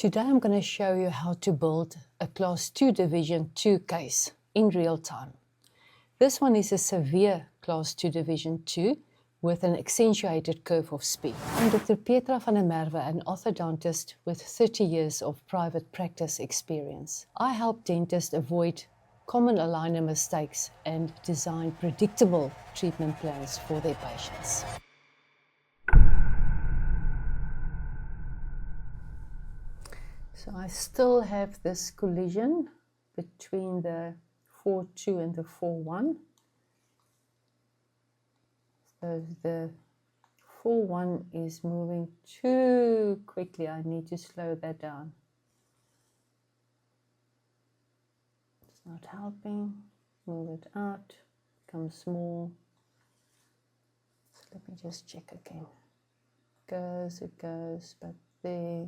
Today I'm going to show you how to build a Class 2 Division 2 case in real time. This one is a severe Class 2 Division 2 with an accentuated curve of speed. I'm Dr. Petra van der Merwe, an orthodontist with 30 years of private practice experience. I help dentists avoid common aligner mistakes and design predictable treatment plans for their patients. So I still have this collision between the 4-2 and the 4-1. So the 4-1 is moving too quickly. I need to slow that down. It's not helping. Move it out. Become small. So let me just check again. It goes, but there.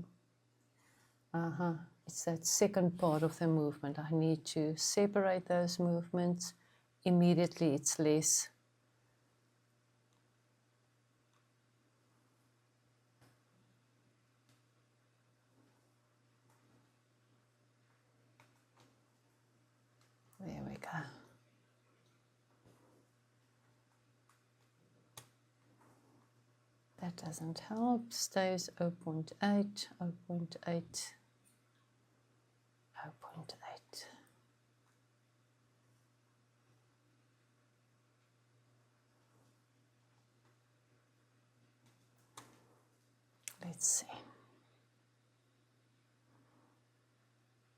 It's that second part of the movement. I need to separate those movements. Immediately it's less. There we go. That doesn't help. Stays 0.8, 0.8, 0.8. Let's see.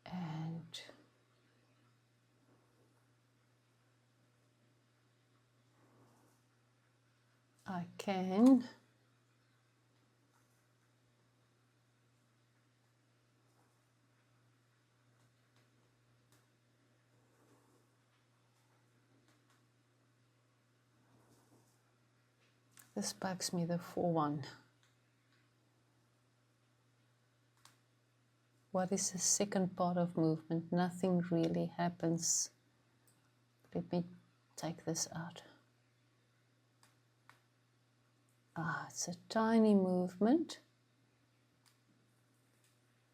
And I can this bugs me, the 4-1. What is the second part of movement? Nothing really happens. Let me take this out. It's a tiny movement.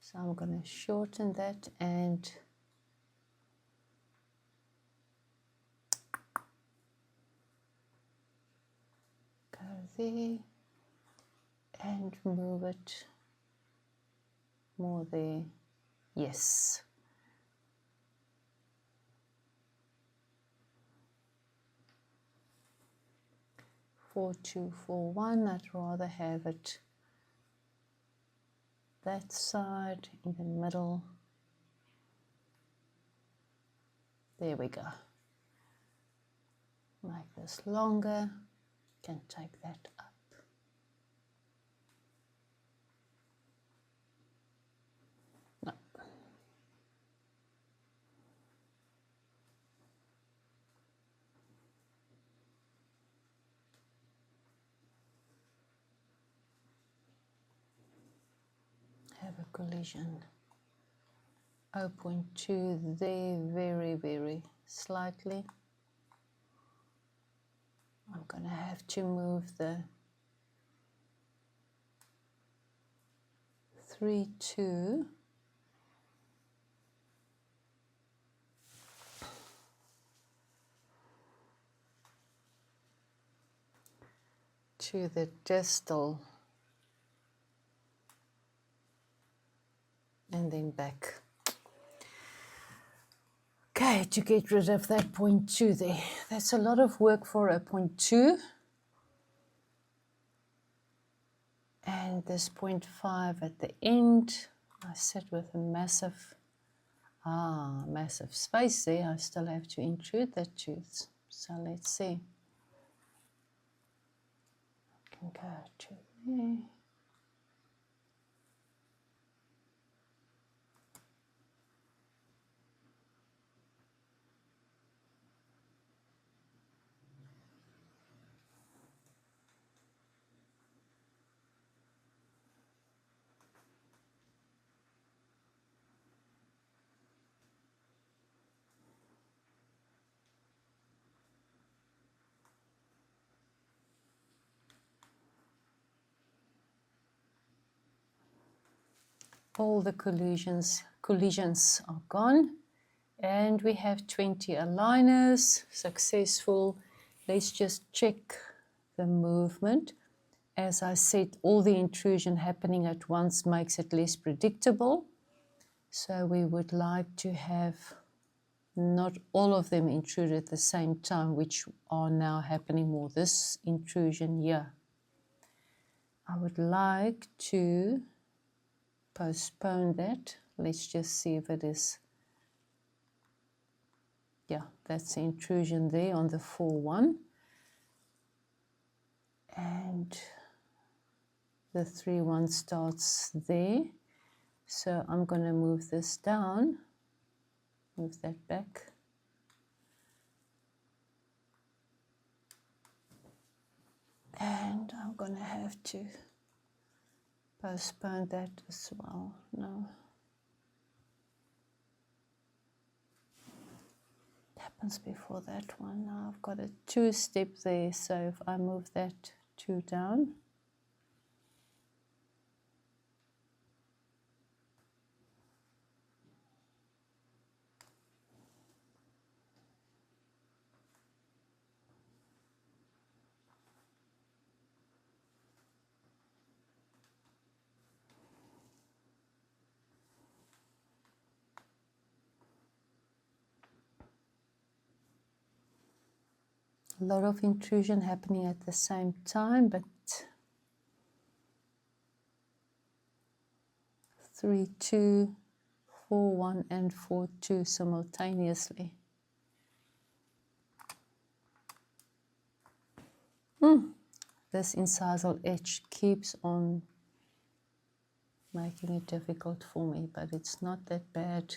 So I'm going to shorten that and go there and move it more there. Yes. Four, 2, 4, 1. I'd rather have it that side in the middle. There we go. Make this longer. Can take that up. No. Have a collision. 0.2 there, very, very slightly. I'm going to have to move the 3-2 to the distal and then back. Okay, to get rid of that 0.2 there. That's a lot of work for a 0.2. And this 0.5 at the end. I sit with a massive space there. I still have to intrude that tooth. So let's see. I can go to there. All the collisions are gone. And we have 20 aligners, successful. Let's just check the movement. As I said, all the intrusion happening at once makes it less predictable. So we would like to have not all of them intrude at the same time, which are now happening more. This intrusion here, I would like to postpone that. Let's just see if it is. Yeah, that's the intrusion there on the 4-1. And the 3-1 starts there. So I'm going to move this down, move that back. And I'm going to have to postpone that as well. No. It happens before that one. Now I've got a 2-step there, so if I move that 2 down. A lot of intrusion happening at the same time, but 3-2, 4-1 and 4-2 simultaneously. This incisal edge keeps on making it difficult for me, but it's not that bad.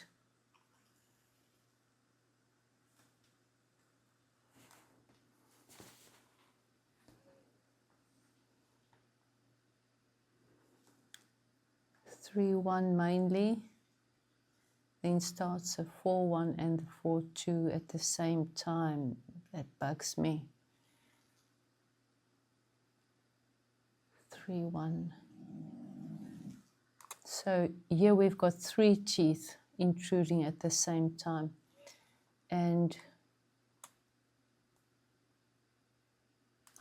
Three, 1 mainly, then starts a 4-1 and the 4-2 at the same time. That bugs me. 3-1. So here we've got 3 teeth intruding at the same time, and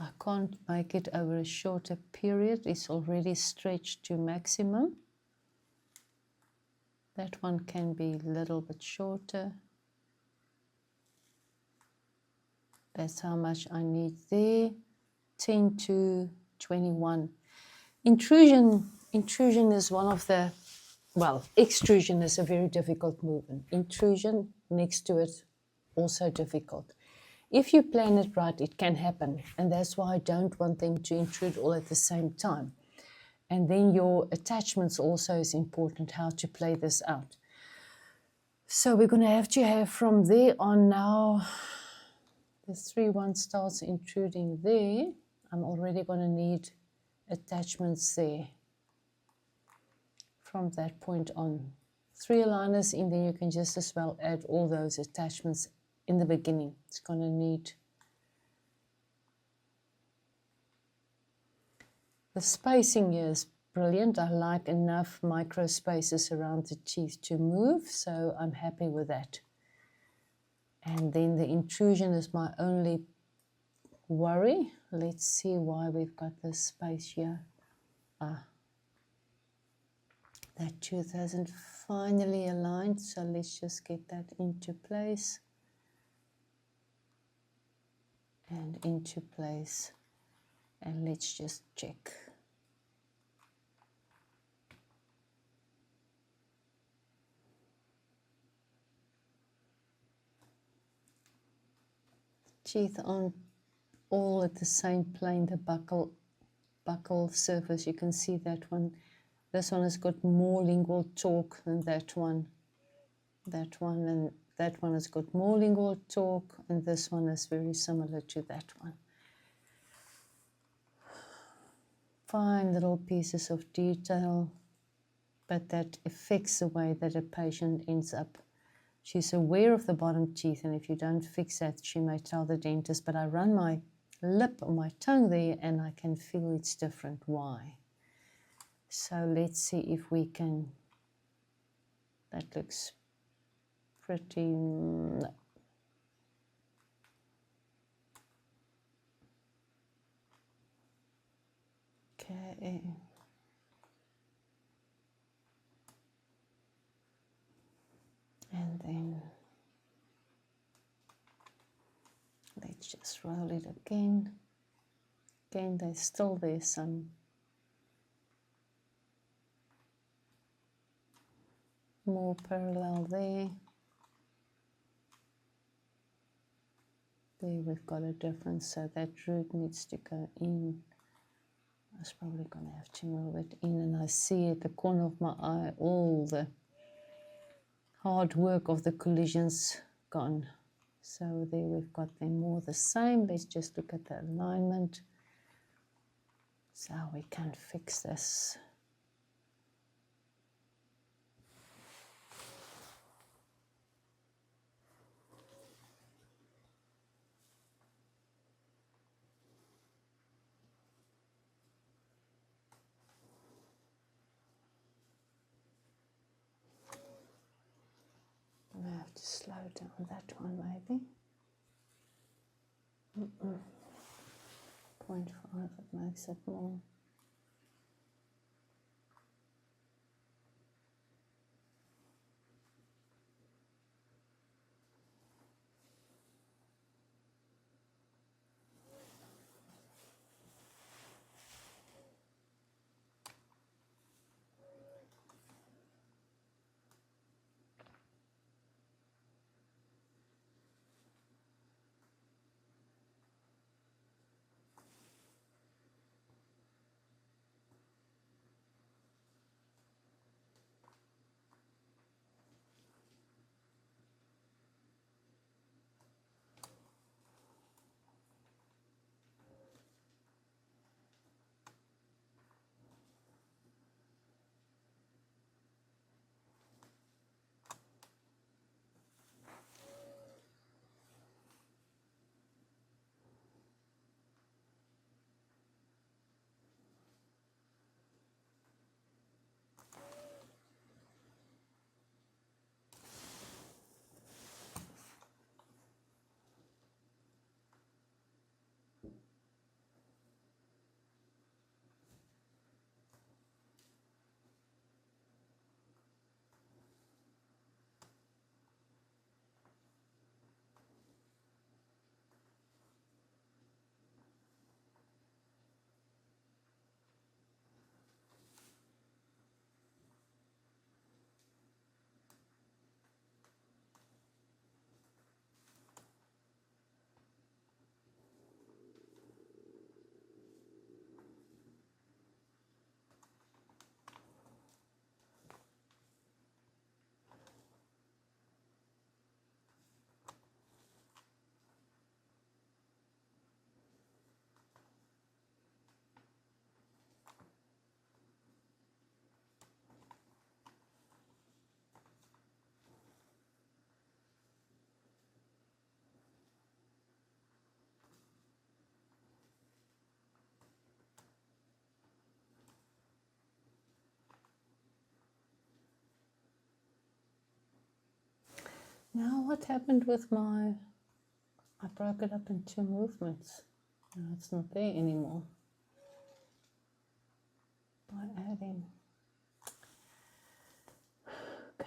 I can't make it over a shorter period. It's already stretched to maximum. That one can be a little bit shorter. That's how much I need there. 10 to 21. Intrusion is one of the, well, extrusion is a very difficult movement. Intrusion next to it, also difficult. If you plan it right, it can happen. And that's why I don't want them to intrude all at the same time. And then your attachments also is important, how to play this out. So we're going to have from there on now, the 3-1 starts intruding there. I'm already going to need attachments there from that point on. 3 aligners in there, you can just as well add all those attachments in the beginning. It's going to need the spacing here is brilliant. I like enough micro spaces around the teeth to move, so I'm happy with that. And then the intrusion is my only worry. Let's see why we've got this space here. That tooth hasn't finally aligned, so let's just get that into place. And into place. And let's just check. Teeth aren't all at the same plane, the buccal surface. You can see that one. This one has got more lingual torque than that one. That one and that one has got more lingual torque, and this one is very similar to that one. Fine little pieces of detail, but that affects the way that a patient ends up. She's aware of the bottom teeth, and if you don't fix that, she may tell the dentist, but I run my lip or my tongue there and I can feel it's different. Why? So let's see if we can that looks pretty, no. Okay. And then let's just roll it again. Again, there's some more parallel there. There we've got a difference, so that root needs to go in. I was probably going to have to move it in, and I see at the corner of my eye all the hard work of the collisions gone. So there we've got them more the same. Let's just look at the alignment. So we can fix this. I have to slow down that one maybe. 0.5, it makes it more. Now what happened with I broke it up in 2 movements. Now it's not there anymore. By adding. Okay.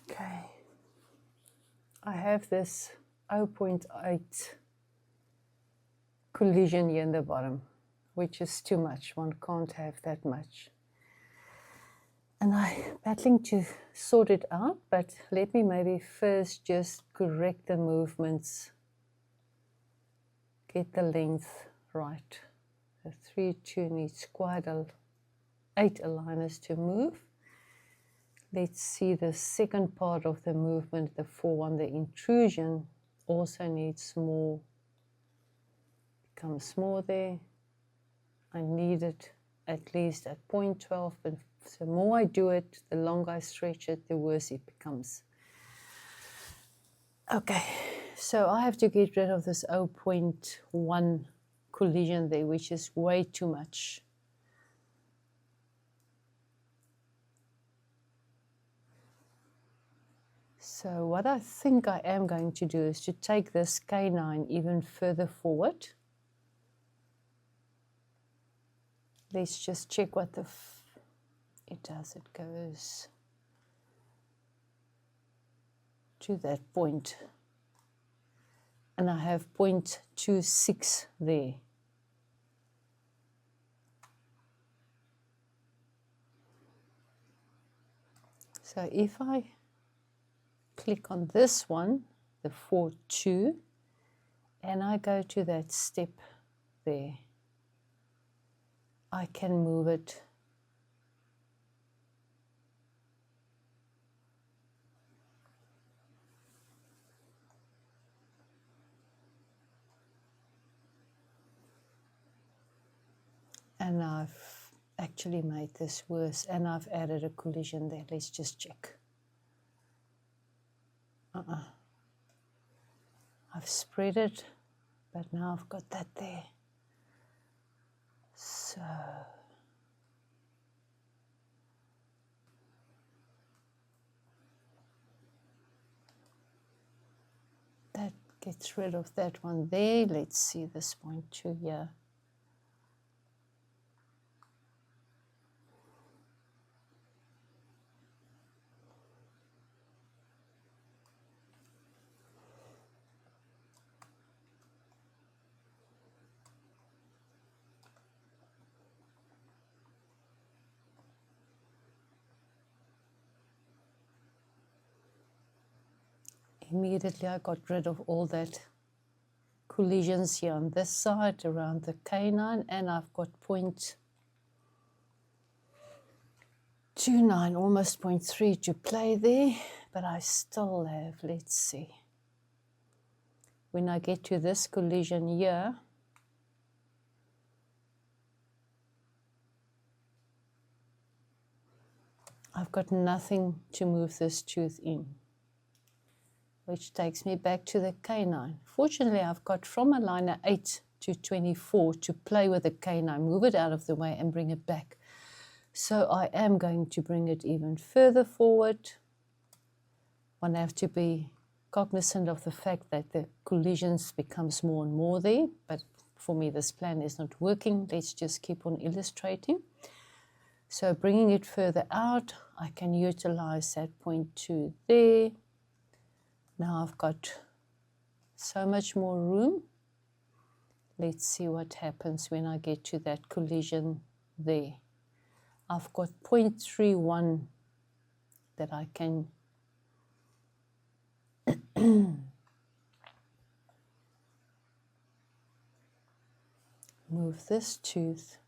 Okay, I have this 0.8 collision here in the bottom, which is too much. One can't have that much. And I'm battling to sort it out, but let me maybe first just correct the movements, get the length right. The 3-2 needs quite 8 aligners to move. Let's see the second part of the movement, the 4-1, the intrusion, also needs more, becomes more there. I need it at least at 0.12, but the more I do it, the longer I stretch it, the worse it becomes. Okay, so I have to get rid of this 0.1 collision there, which is way too much. So what I think I am going to do is to take this canine even further forward. Let's just check what it does. It goes to that point. And I have 0.26 there. So if I click on this one, the 4-2, and I go to that step there, I can move it and I've actually made this worse, and I've added a collision there. Let's just check. I've spread it, but now I've got that there. So that gets rid of that one there. Let's see this 0.2 here. Immediately I got rid of all that collisions here on this side around the canine, and I've got 0.29, almost 0.3 to play there, but I still have, let's see, when I get to this collision here, I've got nothing to move this tooth in, which takes me back to the canine. Fortunately, I've got from aligner 8 to 24 to play with the canine, move it out of the way and bring it back. So I am going to bring it even further forward. One have to be cognizant of the fact that the collisions becomes more and more there, but for me this plan is not working. Let's just keep on illustrating. So bringing it further out, I can utilize that 0.2 there. Now I've got so much more room. Let's see what happens when I get to that collision there. I've got 0.31 that I can move this tooth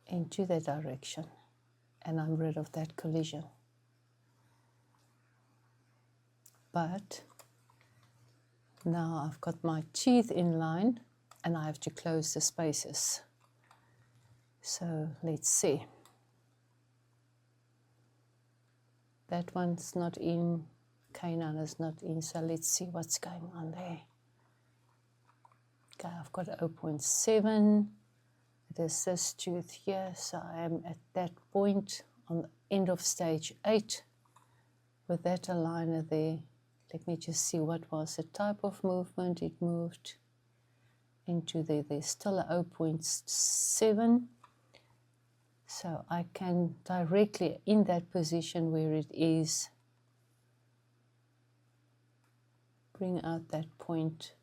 into that direction, and I'm rid of that collision. But now I've got my teeth in line and I have to close the spaces. So let's see. That one's not in, canine is not in, so let's see what's going on there. Okay, I've got 0.7. It is this tooth here, so I am at that point on the end of stage 8 with that aligner there. Let me just see what was the type of movement. It moved into there. There's still a 0.7. So I can directly, in that position where it is, bring out that point.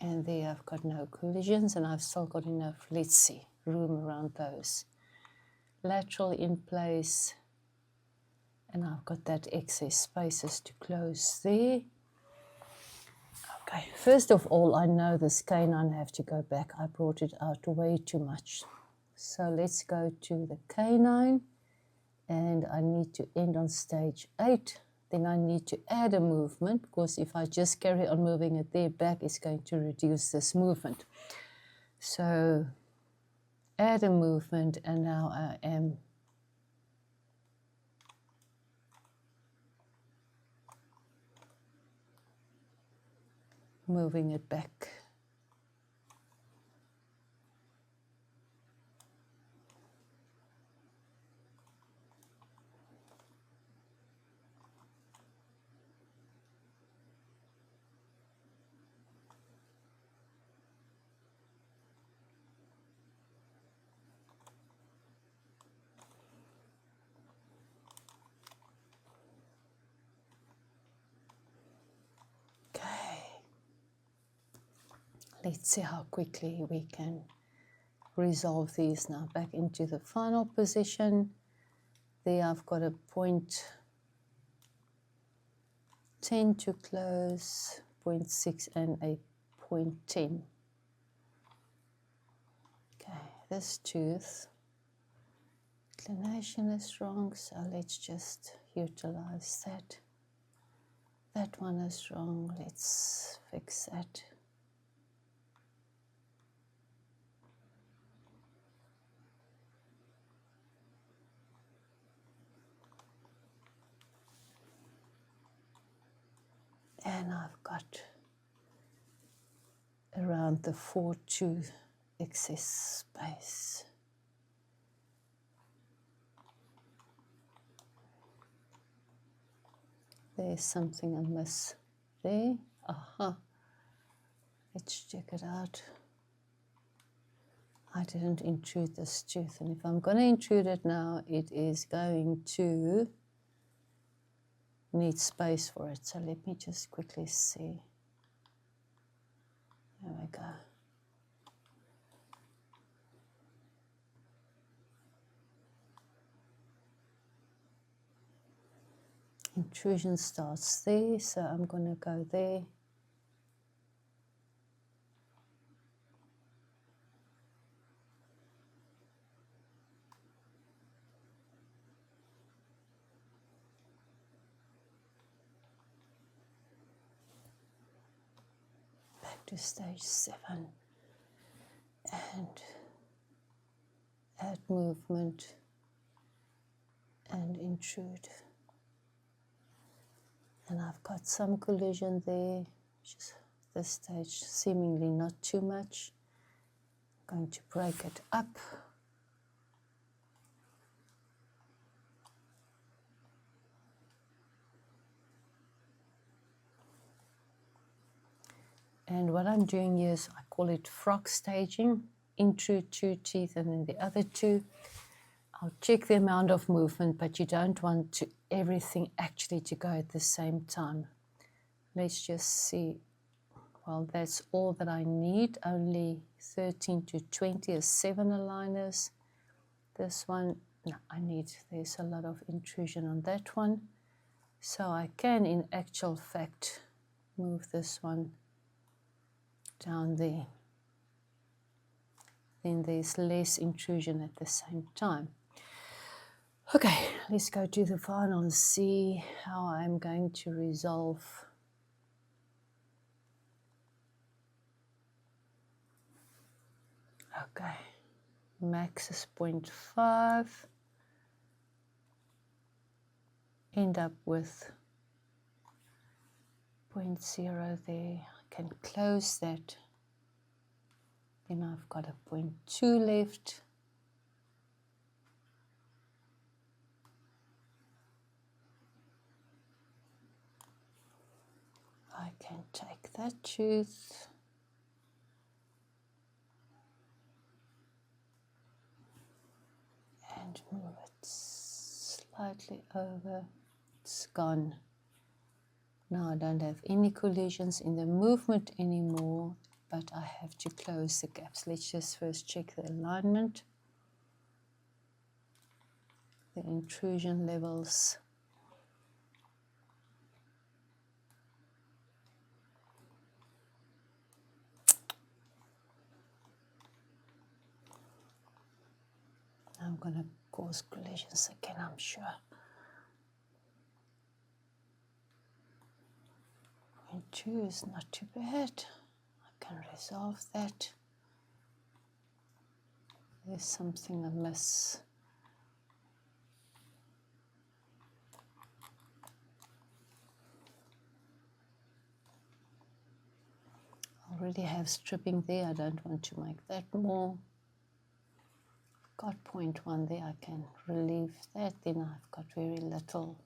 And there I've got no collisions and I've still got enough, let's see, room around those. Lateral in place, and I've got that excess spaces to close there. Okay, first of all, I know this canine have to go back. I brought it out way too much. So let's go to the canine, and I need to end on stage 8. Then I need to add a movement, because if I just carry on moving it there back, it's going to reduce this movement. So add a movement, and now I am moving it back. Let's see how quickly we can resolve these now. Back into the final position. There I've got a point 10 to close, 0.6 and a 0.10. Okay, this tooth inclination is wrong, so let's just utilize that. That one is wrong, let's fix that. And I've got around the 4 tooth excess space. There's something amiss there. Aha. Let's check it out. I didn't intrude this tooth, and if I'm going to intrude it now, it is going to need space for it. So let me just quickly see. There we go. Intrusion starts there, so I'm going to go there. Back to stage 7 and add movement and intrude. And I've got some collision there, which is this stage seemingly not too much. I'm going to break it up. And what I'm doing here is I call it frog staging. Intrude 2 teeth and then the other 2. I'll check the amount of movement, but you don't want everything actually to go at the same time. Let's just see. Well, that's all that I need. Only 13 to 20 is 7 aligners. This one, no, there's a lot of intrusion on that one. So I can, in actual fact, move this one down there. Then there's less intrusion at the same time. Okay, let's go to the final and see how I'm going to resolve. Okay, max is 0.5. End up with 0.0 there. I can close that. Then I've got a 0.2 left. that tooth. And move it slightly over. It's gone. Now I don't have any collisions in the movement anymore, but I have to close the gaps. Let's just first check the alignment, the intrusion levels. I'm going to cause collisions again, I'm sure. 0.2 is not too bad. I can resolve that. There's something amiss. I already have stripping there. I don't want to make that more. Got 0.1 there. I can relieve that. Then I've got very little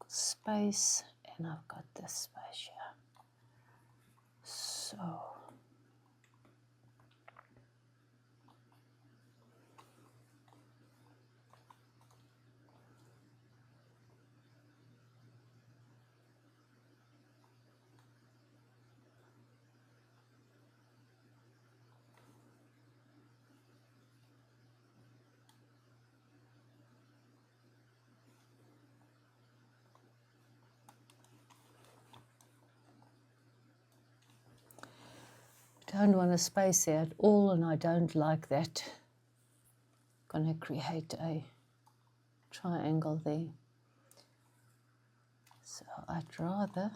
space, and I've got this space here. So I don't want a space there at all, and I don't like that. I'm going to create a triangle there. So I'd rather